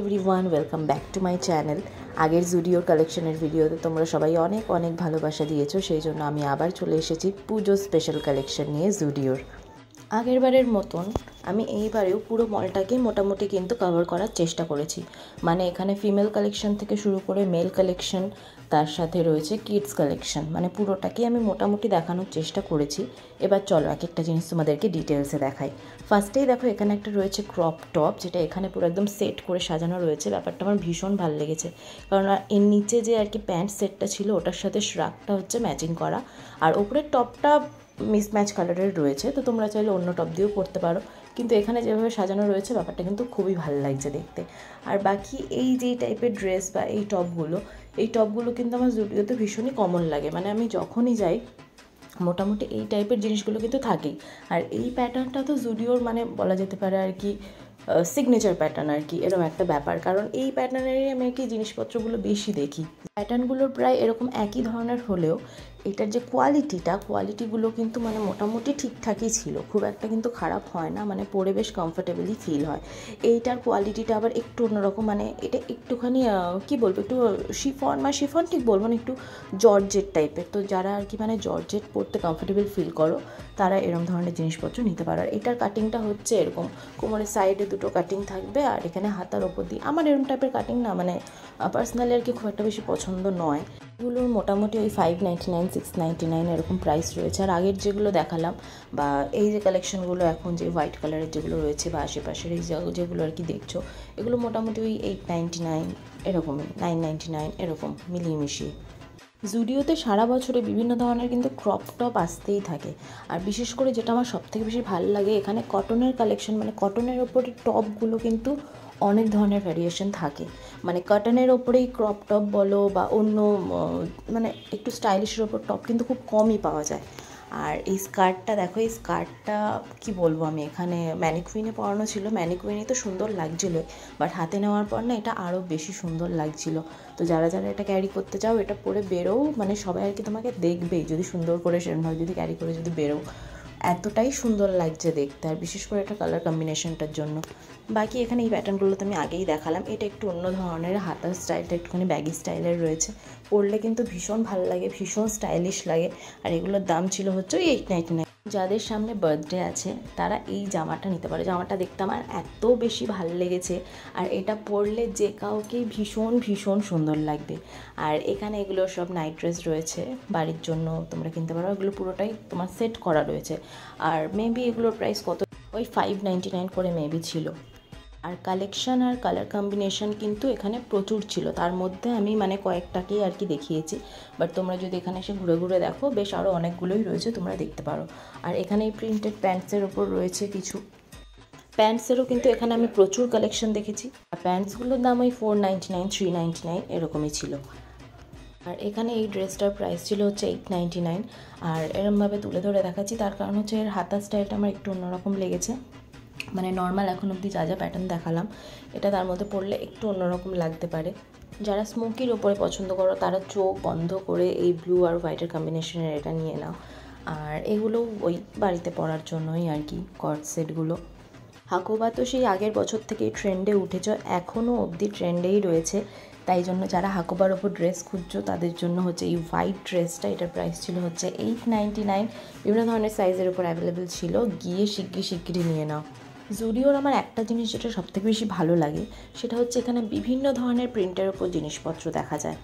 Everyone, welcome back to my channel. আগের জুডিওর কালেকশনের ভিডিওতে তোমরা সবাই অনেক অনেক ভালোবাসা দিয়েছো, সেই জন্য আমি আবার চলে এসেছি পুজো স্পেশাল কালেকশন নিয়ে জুডিওর। আগেরবারের মতন আমি এইবারেও পুরো মলটাকে মোটামুটি কিন্তু কভার করার চেষ্টা করেছি। মানে এখানে ফিমেল কালেকশন থেকে শুরু করে মেল কালেকশন, তার সাথে রয়েছে কিডস কালেকশন, মানে পুরোটাকেই আমি মোটামুটি দেখানোর চেষ্টা করেছি। এবার চলো এক একটা জিনিস তোমাদেরকে ডিটেলসে দেখাই। ফার্স্টেই দেখো এখানে একটা রয়েছে ক্রপ টপ, যেটা এখানে পুরো একদম সেট করে সাজানো রয়েছে। ব্যাপারটা আমার ভীষণ ভালো লেগেছে, কারণ এর নিচে যে আর কি প্যান্ট সেটটা ছিল ওটার সাথে শ্রাগটা হচ্ছে ম্যাচিং করা, আর ওপরের টপটা মিসম্যাচ কালারের রয়েছে। তো তোমরা চাইলে অন্য টপ দিয়েও পরতে পারো, কিন্তু এখানে যেভাবে সাজানো রয়েছে ব্যাপারটা কিন্তু খুবই ভালো লাগছে দেখতে। আর বাকি এই যে টাইপের ড্রেস বা এই টপগুলো কিন্তু আমার জুডিওতে ভীষণই কমন লাগে। মানে আমি যখনই যাই মোটামুটি এই টাইপের জিনিসগুলো কিন্তু থাকেই। আর এই প্যাটার্নটা তো জুডিওর মানে বলা যেতে পারে আর কি সিগনেচার প্যাটার্ন আর কি, এরকম একটা ব্যাপার। কারণ এই প্যাটার্নেরই আমি আর কি জিনিসপত্রগুলো বেশি দেখি। প্যাটার্নগুলোর প্রায় এরকম একই ধরনের হলেও এটার যে কোয়ালিটিগুলো কিন্তু মানে মোটামুটি ঠিকঠাকই ছিল, খুব একটা কিন্তু খারাপ হয় না, মানে পরে বেশ কমফোর্টেবলি ফিল হয়। এইটার কোয়ালিটিটা আবার একটু অন্যরকম, মানে এটা একটুখানি কী বলবো, একটু শিফন ঠিক বলবো না, একটু জর্জেট টাইপের। তো যারা আর কি মানে জর্জেট পরতে কমফোর্টেবল ফিল করো তারা এরকম ধরনের জিনিসপত্র নিতে পারো। আর এটার কাটিংটা হচ্ছে এরকম, কোমরের সাইডে দুটো কাটিং থাকবে আর এখানে হাতার ওপর দিয়ে। আমার এরকম টাইপের কাটিং না মানে পার্সোনালি আর কি খুব একটা বেশি পছন্দ নয়। এগুলোর মোটামুটি ওই 599 699 এরকম প্রাইস রয়েছে। আর আগের যেগুলো দেখালাম বা এই যে কালেকশনগুলো এখন যে হোয়াইট কালারের যেগুলো রয়েছে বা আশেপাশের এই যেগুলো আর কি দেখছো, এগুলো মোটামুটি ওই 899 এরকমই, 999 এরকম মিলিয়ে মিশিয়ে। জুডিওতে সারা বছরে বিভিন্ন ধরনের কিন্তু ক্রপ টপ আসতেই থাকে। আর বিশেষ করে যেটা আমার সবথেকে বেশি ভালো লাগে, এখানে কটনের কালেকশন, মানে কটনের ওপরে টপগুলো কিন্তু অনেক ধরনের ভ্যারিয়েশন থাকে। মানে কটনের ওপরেই ক্রপ টপ বলো বা অন্য মানে একটু স্টাইলিশের ওপর টপ কিন্তু খুব কমই পাওয়া যায়। আর এই স্কার্টটা দেখো, এই স্কার্টটা কি বলবো, আমি এখানে ম্যানিকুইনে পরানো ছিল, ম্যানিকুইনে তো সুন্দর লাগছিলো, বাট হাতে নেওয়ার পর না এটা আরও বেশি সুন্দর লাগছিল। তো যারা যারা এটা ক্যারি করতে চাও এটা পরে বেরোও, মানে সবাই আর কি তোমাকে দেখবেই যদি সুন্দর করে সেরকমভাবে যদি ক্যারি করে যদি বেরোও, এতটাই সুন্দর লাগছে দেখতে। আর বিশেষ করে এটা কালার কম্বিনেশনটার জন্য। বাকি এখানে এই প্যাটার্নগুলো তো আমি আগেই দেখালাম। এটা একটু অন্য ধরনের, হাতার স্টাইলটা একটুখানি ব্যাগি স্টাইলের রয়েছে, পরলে কিন্তু ভীষণ ভালো লাগে, ভীষণ স্টাইলিশ লাগে। আর এগুলোর দাম ছিল হচ্ছে ওই 899। যাদের সামনে বার্থডে আছে তারা এই জামাটা নিতে পারে। জামাটা দেখতে আমার এত বেশি ভালো লেগেছে, আর এটা পরলে যে কাউকেই ভীষণ ভীষণ সুন্দর লাগবে। আর এখানে এগুলো সব নাইট ড্রেস রয়েছে, বাড়ির জন্য তোমরা কিনতে পারো। এগুলো পুরোটাই তোমার সেট করা রয়েছে। আর মেবি এগুলোর প্রাইস কত, ওই 599 করে মেবি ছিল। আর কালেকশন আর কালার কম্বিনেশন কিন্তু এখানে প্রচুর ছিল, তার মধ্যে আমি মানে কয়েকটাকেই আর কি দেখিয়েছি। বাট তোমরা যদি এখানে এসে ঘুরে ঘুরে দেখো, বেশ আরও অনেকগুলোই রয়েছে, তোমরা দেখতে পারো। আর এখানে এই প্রিন্টেড প্যান্টসের ওপর রয়েছে কিছু, প্যান্টসেরও কিন্তু এখানে আমি প্রচুর কালেকশন দেখেছি। আর প্যান্টসগুলোর দাম ওই 499 399 এরকমই ছিল। আর এখানে এই ড্রেসটার প্রাইস ছিল হচ্ছে 899। আর এরমভাবে তুলে ধরে দেখাচ্ছি তার কারণ হচ্ছে এর হাতা স্টাইলটা আমার একটু অন্যরকম লেগেছে। মানে নর্মাল এখন অবধি যা যা প্যাটার্ন দেখালাম, এটা তার মধ্যে পড়লে একটু অন্যরকম লাগতে পারে। যারা স্মোকির ওপরে পছন্দ করো তারা চোখ বন্ধ করে এই ব্লু আর হোয়াইটের কম্বিনেশনের এটা নিয়ে নাও। আর এগুলো ওই বাড়িতে পরার জন্যই আর কি কর্ড সেটগুলো। হাকোবা তো সেই আগের বছর থেকেই ট্রেন্ডে উঠেছ, এখনও অবধি ট্রেন্ডেই রয়েছে। তাই জন্য যারা হাকোবার ওপর ড্রেস খুঁজছো তাদের জন্য হচ্ছে এই হোয়াইট ড্রেসটা, এটার প্রাইস ছিল হচ্ছে 899। বিভিন্ন ধরনের সাইজের ওপর অ্যাভেলেবেল ছিল, গিয়ে শিগগিরই নিয়ে নাও। জুডিওর আমার একটা জিনিস যেটা সবথেকে বেশি ভালো লাগে, সেটা হচ্ছে এখানে বিভিন্ন ধরনের প্রিন্টের ওপর জিনিসপত্র দেখা যায়।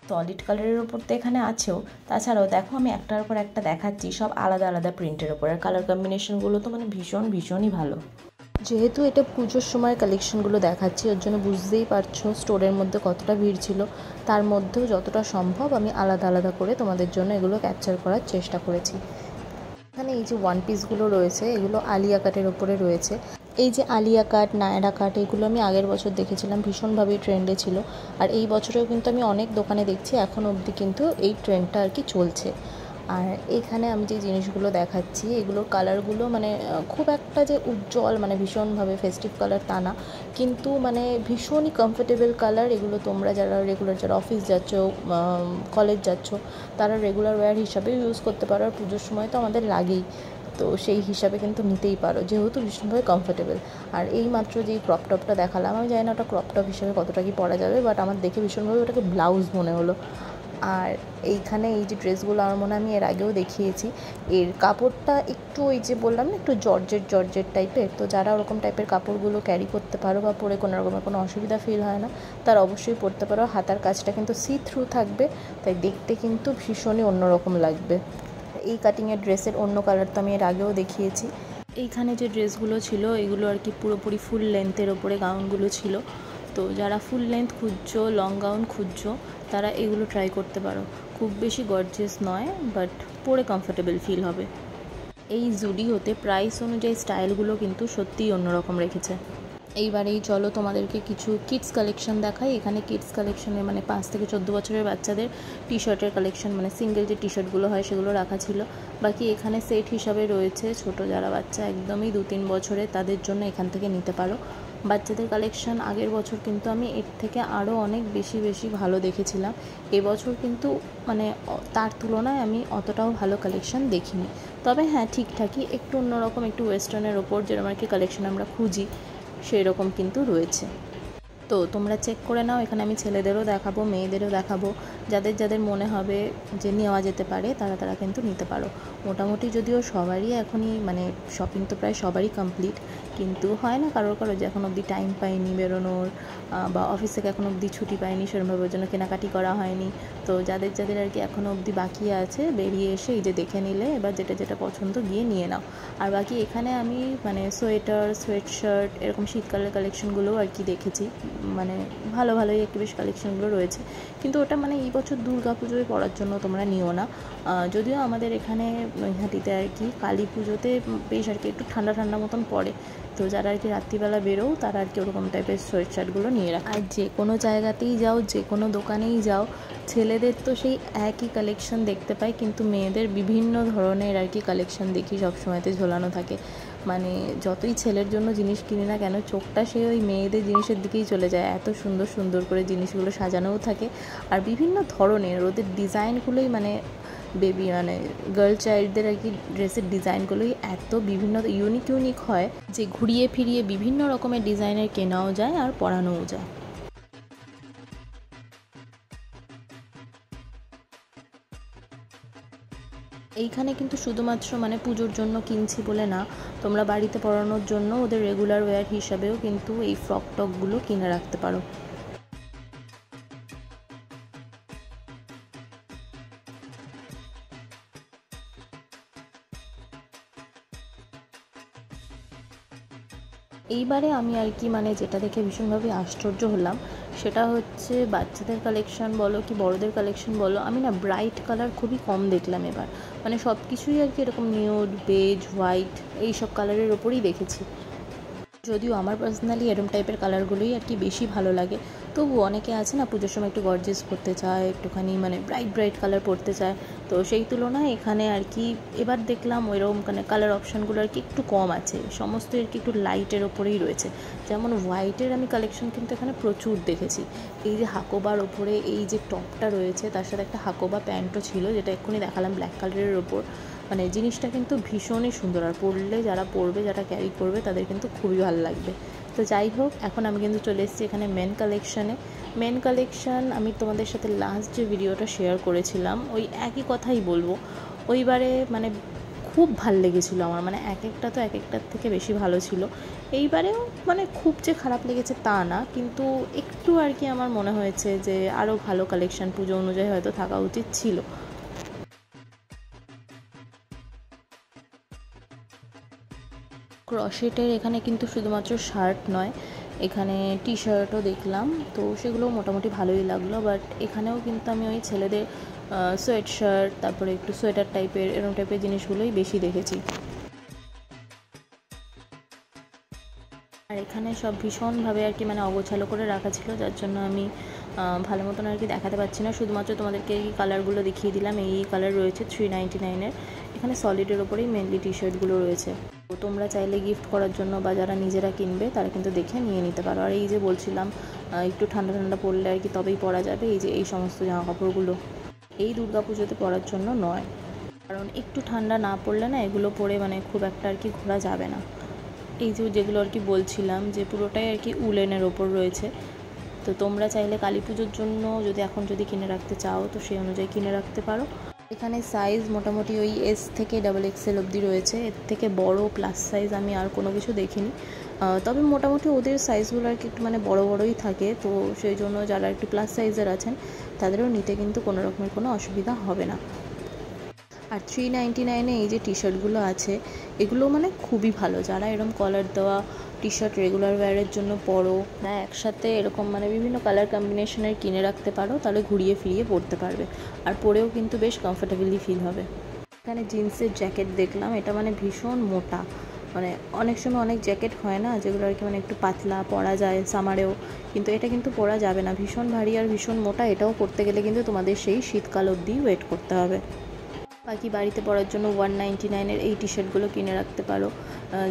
সলিড কালারের ওপর তো এখানে আছেও, তাছাড়াও দেখো আমি একটার পর একটা দেখাচ্ছি, সব আলাদা আলাদা প্রিন্টের ওপর। আর কালার কম্বিনেশনগুলো তো মানে ভীষণই ভালো। যেহেতু এটা পুজোর সময় কালেকশনগুলো দেখাচ্ছি, ওর জন্য বুঝতেই পারছো স্টোরের মধ্যে কতটা ভিড় ছিল। তার মধ্যেও যতটা সম্ভব আমি আলাদা আলাদা করে তোমাদের জন্য এগুলো ক্যাপচার করার চেষ্টা করেছি। এখানে এই যে ওয়ান পিসগুলো রয়েছে, এগুলো আলিয়া কাটের ওপরে রয়েছে। এই যে আলিয়া কাট, নায়রা কাট, এগুলো আমি আগের বছর দেখেছিলাম, ভীষণভাবেই ট্রেন্ডে ছিল। আর এই বছরেও কিন্তু আমি অনেক দোকানে দেখছি এখন অবধি কিন্তু এই ট্রেন্ডটা আর কি চলছে। আর এখানে আমি যে জিনিসগুলো দেখাচ্ছি এগুলোর কালারগুলো মানে খুব একটা যে উজ্জ্বল মানে ভীষণভাবে ফেস্টিভ কালার তা না, কিন্তু মানে ভীষণই কমফোর্টেবল কালার। এগুলো তোমরা যারা রেগুলার, যারা অফিস যাচ্ছ, কলেজ যাচ্ছ, তারা রেগুলার ওয়্যার হিসাবেও ইউজ করতে পারো। আর পুজোর সময় তো আমাদের লাগেই। তো সেই হিসাবে কিন্তু নিতেই পারো, যেহেতু ভীষণভাবে কমফোর্টেবল। আর এই মাত্র যেই ক্রপ টপটা দেখালাম, আমি জানি না ওটা ক্রপ টপ হিসেবে কতটা কি পরা যাবে, বাট আমার দেখে ভীষণভাবে ওটাকে ব্লাউজ মনে হলো। আর এইখানে এই যে ড্রেসগুলো আমার মনে আমি এর আগেও দেখিয়েছি, এর কাপড়টা একটু ওই যে বললাম না একটু জর্জেট টাইপের, তো যারা ওরকম টাইপের কাপড়গুলো ক্যারি করতে পারো বা পরে কোনো রকমের কোনো অসুবিধা ফিল হয় না, তারা অবশ্যই পরতে পারো। হাতার কাজটা কিন্তু সি থ্রু থাকবে, তাই দেখতে কিন্তু ভীষণই অন্যরকম লাগবে। এই কাটিংয়ের ড্রেসের অন্য কালার তো আমি এর আগেও দেখিয়েছি। এইখানে যে ড্রেসগুলো ছিল এগুলো আর কি পুরোপুরি ফুল লেন্থের ওপরে গাউনগুলো ছিল, তো যারা ফুল লেন্থ খুঁজছো, লং গাউন খুঁজছো, তারা এগুলো ট্রাই করতে পারো। খুব বেশি গর্জিয়াস নয়, বাট পরে কমফোর্টেবল ফিল হবে। এই জুডিওতে প্রাইস অনুযায়ী স্টাইলগুলো কিন্তু সত্যিই অন্যরকম রেখেছে। এইবারেই চলো তোমাদেরকে কিছু কিডস কালেকশন দেখাই। এখানে কিডস কালেকশনে মানে 5 থেকে 14 বছরের বাচ্চাদের টি শার্টের কালেকশন, মানে সিঙ্গেল যে টি শার্টগুলো হয় সেগুলো রাখা ছিল। বাকি এখানে সেট হিসাবে রয়েছে ছোট যারা বাচ্চা একদমই 2-3 বছরে, তাদের জন্য এখান থেকে নিতে পারো। বাচ্চাদের কালেকশন আগের বছর কিন্তু আমি এর থেকে আরও অনেক বেশি ভালো দেখেছিলাম। এবছর কিন্তু মানে তার তুলনায় আমি অতটাও ভালো কালেকশন দেখিনি। তবে হ্যাঁ, ঠিকঠাকই একটু অন্যরকম, একটু ওয়েস্টার্নের ওপর যেরকম আর কি কালেকশন আমরা খুঁজি সেই রকম কিন্তু রয়েছে। তো তোমরা চেক করে নাও। এখানে আমি ছেলেদেরও দেখাবো, মেয়েদেরও দেখাবো। যাদের যাদের মনে হবে যে নেওয়া যেতে পারে তারা কিন্তু নিতে পারো। মোটামুটি যদিও সবারই এখনই মানে শপিং তো প্রায় সবারই কমপ্লিট, কিন্তু হয় না কারোর যে এখন অবধি টাইম পাইনি বেরোনোর, বা অফিস থেকে এখন অবধি ছুটি পাইনি, সেরকমভাবে ওর জন্য কেনাকাটি করা হয়নি। তো যাদের আর কি এখনও অবধি বাকি আছে, বেরিয়ে এসে এই যে দেখে নিলে এবার যেটা পছন্দ গিয়ে নিয়ে নাও। আর বাকি এখানে আমি মানে সোয়েটার, সোয়েট শার্ট এরকম শীতকালের কালেকশনগুলোও আর কি দেখেছি, মানে ভালোই একটু বেশ কালেকশনগুলো রয়েছে। কিন্তু ওটা মানে এই বছর দুর্গা পুজোয় পরার জন্য তোমরা নিও না। যদিও আমাদের এখানে নৈহাটিতে আর কি কালী পুজোতে বেশ আর কি একটু ঠান্ডা মতন পড়ে, তো যারা আর কি রাত্রিবেলা বেরো তারা আর কি ওরকম টাইপের সোয়েট শার্টগুলো নিয়ে রাখে। আর যে কোনো জায়গাতেই যাও, যে কোনো দোকানেই যাও, ছেলেদের তো সেই একই কালেকশন দেখতে পাই, কিন্তু মেয়েদের বিভিন্ন ধরনের আর কি কালেকশন দেখি সবসময়তে ঝোলানো থাকে। মানে যতই ছেলের জন্য জিনিস কিনি না কেন, চোখটা সে ওই মেয়েদের জিনিসের দিকেই চলে যায়। এত সুন্দর করে জিনিসগুলো সাজানোও থাকে, আর বিভিন্ন ধরনের ওদের ডিজাইনগুলোই মানে বেবি মানে গার্ল চাইল্ডদের আর কি ড্রেসের ডিজাইনগুলোই এত বিভিন্ন ইউনিক হয় যে ঘুরিয়ে ফিরিয়ে বিভিন্ন রকমের ডিজাইনের কেনাও যায় আর পরানোও যায়। এইখানে কিন্তু শুধুমাত্র মানে পুজোর জন্য কিনছি বলে না, তোমরা বাড়িতে পরানোর জন্য ওদের রেগুলার ওয়্যার হিসাবেও কিন্তু এই ফ্রক টকগুলো কিনে রাখতে পারো। এইবারে আমি আর কি মানে যেটা দেখে ভীষণভাবে আশ্চর্য হলাম সেটা হচ্ছে বাচ্চাদের কালেকশন বলো কি বড়দের কালেকশন বলো, আমি না ব্রাইট কালার খুবই কম দেখলাম এবার। মানে সব কিছুই আর কি এরকম নিউড, বেজ, হোয়াইট এইসব কালারের ওপরই দেখেছি। যদিও আমার পার্সোনালি এরম টাইপের কালারগুলোই আর কি বেশি ভালো লাগে, তবু অনেকে আছে না পুজোর সময় একটু গর্জিয়াস পরতে চায়, একটুখানি মানে ব্রাইট কালার পরতে চায়, তো সেই তুলনায় এখানে আর কি এবার দেখলাম ওইরকম মানে কালার অপশানগুলো আর কি একটু কম আছে, সমস্ত আর কি একটু লাইটের ওপরেই রয়েছে। যেমন হোয়াইটের আমি কালেকশন কিন্তু এখানে প্রচুর দেখেছি। এই যে হাকোবার ওপরে এই যে টপটা রয়েছে তার সাথে একটা হাকোবা প্যান্টও ছিল, যেটা এক্ষুনি দেখালাম ব্ল্যাক কালারের ওপর। মানে জিনিসটা কিন্তু ভীষণই সুন্দর, আর পরলে যারা পরবে, যারা ক্যারি করবে তাদের কিন্তু খুবই ভালো লাগবে। তো যাই হোক, এখন আমি কিন্তু চলে এসেছি এখানে মেন কালেকশন। আমি তোমাদের সাথে লাস্ট যে ভিডিওটা শেয়ার করেছিলাম ওই একই কথাই বলবো। ওইবারে মানে খুব ভাল লেগেছিলো আমার, মানে এক একটার থেকে বেশি ভালো ছিল। এইবারেও মানে খুব যে খারাপ লেগেছে তা না, কিন্তু একটু আর কি আমার মনে হয়েছে যে আরও ভালো কালেকশন পুজো অনুযায়ী হয়তো থাকা উচিত ছিল। ক্রশেটের এখানে কিন্তু শুধুমাত্র শার্ট নয়, এখানে টি শার্টও দেখলাম, তো সেগুলো মোটামুটি ভালোই লাগলো। বাট এখানেও কিন্তু আমি ওই ছেলেদের সোয়েট শার্ট, তারপরে একটু সোয়েটার টাইপের এরকম টাইপের জিনিসগুলোই বেশি দেখেছি। আর এখানে সব ভীষণভাবে আর কি মানে অগোছালো করে রাখা ছিল, যার জন্য আমি ভালো মতন আর কি দেখাতে পারছি না। শুধুমাত্র তোমাদেরকে এই কালারগুলো দেখিয়ে দিলাম। এই কালার রয়েছে 399-এর। এখানে সলিডের ওপরেই মেনলি টি শার্টগুলো রয়েছে। তো তোমরা চাইলে গিফট করার জন্য বা যারা নিজেরা কিনবে তারা কিন্তু দেখে নিয়ে নিতে পারো। আর এই যে বলছিলাম একটু ঠান্ডা পড়লে আর কি তবেই পরা যাবে এই যে এই সমস্ত জামা কাপড়গুলো, এই দুর্গা পুজোতে পরার জন্য নয়। কারণ একটু ঠান্ডা না পড়লে না এগুলো পরে মানে খুব একটা আর কি ঘোরা যাবে না। এই যেগুলো আর কি বলছিলাম যে পুরোটাই আর কি উলেনের ওপর রয়েছে। তো তোমরা চাইলে কালী পুজোর জন্য যদি কিনে রাখতে চাও তো সেই অনুযায়ী কিনে রাখতে পারো। এখানে সাইজ মোটামুটি ওই এস থেকে XXL অবধি রয়েছে। এর থেকে বড় প্লাস সাইজ আমি আর কোনো কিছু দেখিনি। তবে মোটামুটি ওদের সাইজগুলো আর কি একটু মানে বড়ই থাকে, তো সেই জন্য যারা একটু প্লাস সাইজের আছেন তাদেরও নিতে কিন্তু কোনো রকমের কোনো অসুবিধা হবে না। আর 399-এ এই যে টি শার্টগুলো আছে এগুলো মানে খুবই ভালো। যারা এরকম কলার দেওয়া টি শার্ট রেগুলার ওয়্যারের জন্য পরো না, একসাথে এরকম মানে বিভিন্ন কালার কম্বিনেশনের কিনে রাখতে পারো, তাহলে ঘুরিয়ে ফিরিয়ে পরতে পারবে আর পরেও কিন্তু বেশ কমফোর্টেবলি ফিল হবে। এখানে জিন্সের জ্যাকেট দেখলাম, এটা মানে ভীষণ মোটা। মানে অনেক সময় অনেক জ্যাকেট হয় না যেগুলো আর কি মানে একটু পাতলা পরা যায় সামারেও, কিন্তু এটা কিন্তু পরা যাবে না, ভীষণ ভারী আর ভীষণ মোটা। এটাও পরতে গেলে কিন্তু তোমাদের সেই শীতকাল অবধি ওয়েট করতে হবে। বাকি বাড়িতে পরার জন্য 199-এর এই টি শার্টগুলো কিনে রাখতে পারো।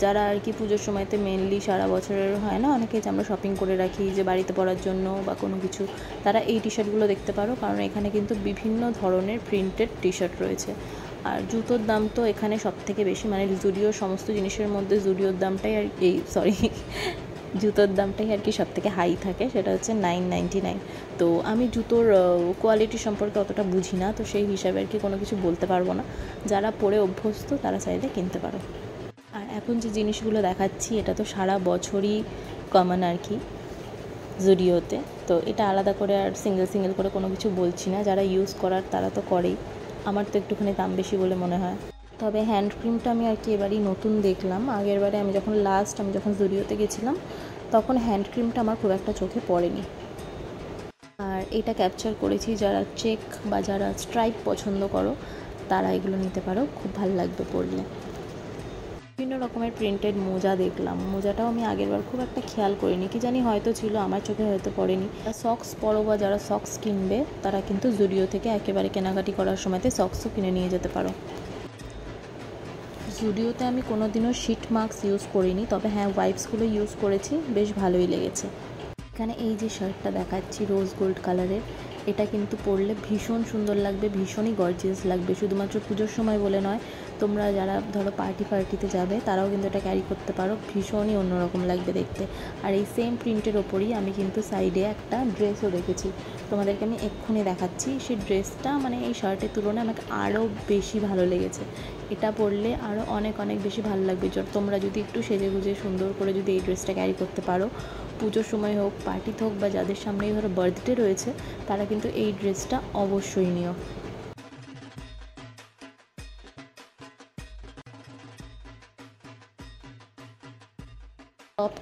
যারা আর কি পুজোর সময়তে মেনলি সারা বছরের হয় না অনেকে যে আমরা শপিং করে রাখি যে বাড়িতে পরার জন্য বা কোনো কিছু, তারা এই টি শার্টগুলো দেখতে পারো, কারণ এখানে কিন্তু বিভিন্ন ধরনের প্রিন্টেড টি শার্ট রয়েছে। আর জুতোর দাম তো এখানে সবথেকে বেশি, মানে জুডিওর সমস্ত জিনিসের মধ্যে জুডিওর দামটাই আর জুতোর দামটাই আর কি সবথেকে হাই থাকে, সেটা হচ্ছে 999। তো আমি জুতোর কোয়ালিটি সম্পর্কে অতটা বুঝি না, তো সেই হিসাবে আর কি কোনো কিছু বলতে পারবো না। যারা পরে অভ্যস্ত তারা চাইলে কিনতে পারো। আর এখন যে জিনিসগুলো দেখাচ্ছি এটা তো সারা বছরই কমন আর কি জুডিওতে, তো এটা আলাদা করে আর সিঙ্গেল করে কোনো কিছু বলছি না। যারা ইউজ করার তারা তো করেই, আমার তো একটুখানি দাম বেশি বলে মনে হয়। তবে হ্যান্ড ক্রিমটা আমি আর কি এবারই নতুন দেখলাম। আগের বারে আমি যখন জুডিওতে গেছিলাম তখন হ্যান্ড ক্রিমটা আমার খুব একটা চোখে পড়েনি। আর এটা ক্যাপচার করেছি, যারা চেক বা যারা স্ট্রাইপ পছন্দ করো তারা এগুলো নিতে পারো, খুব ভালো লাগবে পরলে। বিভিন্ন রকমের প্রিন্টেড মোজা দেখলাম, মোজাটাও আমি আগেরবার খুব একটা খেয়াল করিনি, কি জানি হয়তো ছিল, আমার চোখে হয়তো পড়েনি। সক্স পরো বা যারা সক্স কিনবে তারা কিন্তু জুডিও থেকে একেবারে কেনাকাটি করার সময়তে সক্সও কিনে নিয়ে যেতে পারো। জুডিওতে আমি কোনোদিনও শিট মাস্ক ইউজ করিনি, তবে হ্যাঁ ওয়াইপসগুলো ইউজ করেছি, বেশ ভালোই লেগেছে। এখানে এই যে শার্টটা দেখাচ্ছি রোজ গোল্ড কালারের, এটা কিন্তু পরলে ভীষণ সুন্দর লাগবে, ভীষণই গর্জিয়াস লাগবে। শুধুমাত্র পুজোর সময় বলে নয়, তোমরা যারা ধরো পার্টিতে যাবে তারাও কিন্তু এটা ক্যারি করতে পারো, ভীষণই অন্যরকম লাগবে দেখতে। আর এই সেম প্রিন্টের ওপরই আমি কিন্তু সাইডে একটা ড্রেসও দেখেছি, তোমাদেরকে আমি এক্ষুনি দেখাচ্ছি। সেই ড্রেসটা মানে এই শার্টের তুলনায় আমাকে আরও বেশি ভালো লেগেছে। এটা পরলে আরও অনেক বেশি ভালো লাগবে। তোমরা যদি একটু সেজে গুজে সুন্দর করে যদি এই ড্রেসটা ক্যারি করতে পারো, পুজোর সময় হোক পার্টিতে হোক বা যাদের সামনেই ধরো বার্থডে রয়েছে, তারা কিন্তু এই ড্রেসটা অবশ্যই নিও।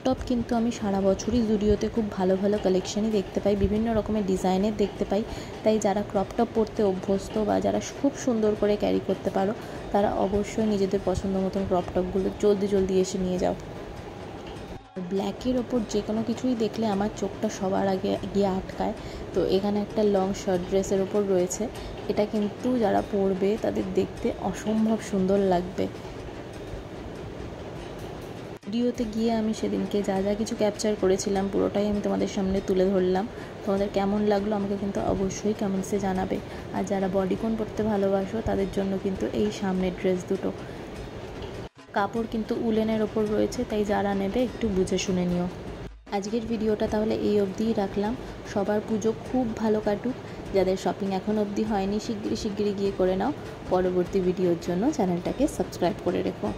টপ কিন্তু আমি সারা বছরই জুডিওতে খুব ভালো কালেকশানই দেখতে পাই, বিভিন্ন রকমের ডিজাইনের দেখতে পাই। তাই যারা ক্রপ টপ পরতে অভ্যস্ত বা যারা খুব সুন্দর করে ক্যারি করতে পারো, তারা অবশ্যই নিজেদের পছন্দ মতন ক্রপ টপগুলো জলদি এসে নিয়ে যাও। ব্ল্যাকের ওপর যে কোনো কিছুই দেখলে আমার চোখটা সবার আগে গিয়ে আটকায়। তো এখানে একটা লং শার্ট ড্রেসের ওপর রয়েছে, এটা কিন্তু যারা পরবে তাদের দেখতে অসম্ভব সুন্দর লাগবে। ভিডিওতে গিয়ে আমি সেদিনকে যা কিছু ক্যাপচার করেছিলাম পুরোটাই আমি তোমাদের সামনে তুলে ধরলাম। তোমাদের কেমন লাগলো আমাকে কিন্তু অবশ্যই কমেন্টসে জানাবে। আর যারা বডিকন পরতে ভালোবাসো তাদের জন্য কিন্তু এই সামনের ড্রেস দুটো, কাপড় কিন্তু উলেনের ওপর রয়েছে, তাই যারা নেবে একটু বুঝে শুনে নিও। আজকের ভিডিওটা তাহলে এই অবধিই রাখলাম। সবার পুজো খুব ভালো কাটুক। যাদের শপিং এখন অবধি হয়নি শিগগিরই গিয়ে করে নাও। পরবর্তী ভিডিওর জন্য চ্যানেলটাকে সাবস্ক্রাইব করে রেখো।